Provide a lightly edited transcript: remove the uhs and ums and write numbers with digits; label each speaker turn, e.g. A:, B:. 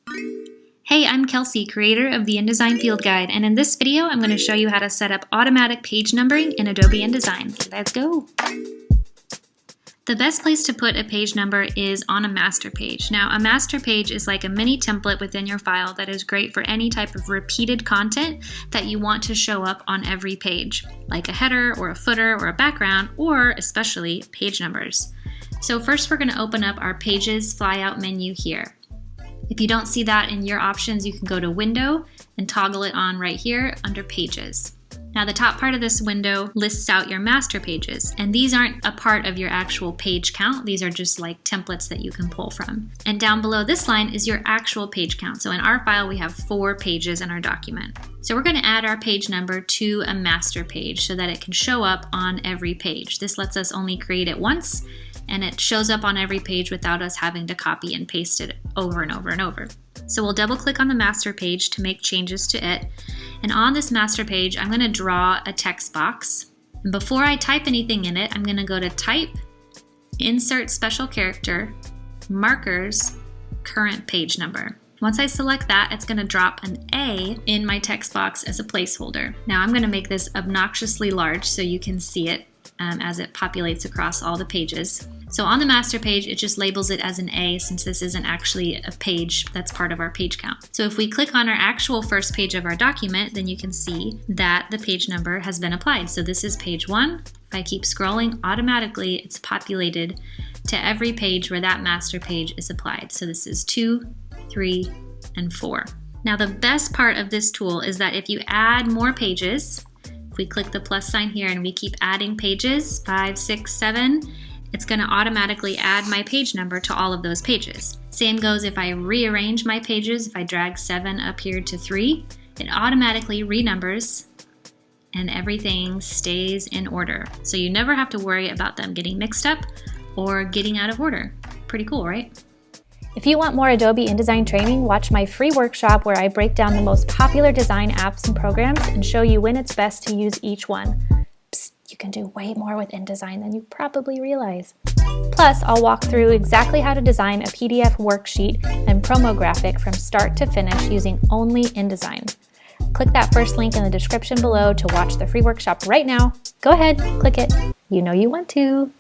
A: Hey, I'm Kelsey, creator of the InDesign Field Guide, and in this video I'm going to show you how to set up automatic page numbering in Adobe InDesign. Let's go! The best place to put a page number is on a master page. Now, a master page is like a mini template within your file that is great for any type of repeated content that you want to show up on every page, like a header or a footer or a background, or especially page numbers. So first we're going to open up our Pages flyout menu here. If you don't see that in your options, you can go to Window and toggle it on right here under Pages. Now the top part of this window lists out your master pages, and these aren't a part of your actual page count. These are just like templates that you can pull from. And down below this line is your actual page count. So in our file, we have 4 pages in our document. So we're going to add our page number to a master page so that it can show up on every page. This lets us only create it once, and it shows up on every page without us having to copy and paste it over and over and over. So we'll double click on the master page to make changes to it. And on this master page, I'm going to draw a text box. And before I type anything in it, I'm going to go to Type, Insert Special Character, Markers, Current Page Number. Once I select that, it's going to drop an A in my text box as a placeholder. Now I'm going to make this obnoxiously large so you can see it as it populates across all the pages. So on the master page, it just labels it as an A since this isn't actually a page that's part of our page count. So if we click on our actual first page of our document, then you can see that the page number has been applied. So this is page 1. If I keep scrolling, automatically it's populated to every page where that master page is applied. So this is 2, 3, and 4. Now the best part of this tool is that if you add more pages, if we click the plus sign here and we keep adding pages, 5, 6, 7, it's going to automatically add my page number to all of those pages. Same goes if I rearrange my pages. If I drag 7 up here to 3, it automatically renumbers and everything stays in order. So you never have to worry about them getting mixed up or getting out of order. Pretty cool, right?
B: If you want more Adobe InDesign training, watch my free workshop where I break down the most popular design apps and programs and show you when it's best to use each one. Psst, you can do way more with InDesign than you probably realize. Plus, I'll walk through exactly how to design a PDF worksheet and promo graphic from start to finish using only InDesign. Click that first link in the description below to watch the free workshop right now. Go ahead, click it. You know you want to.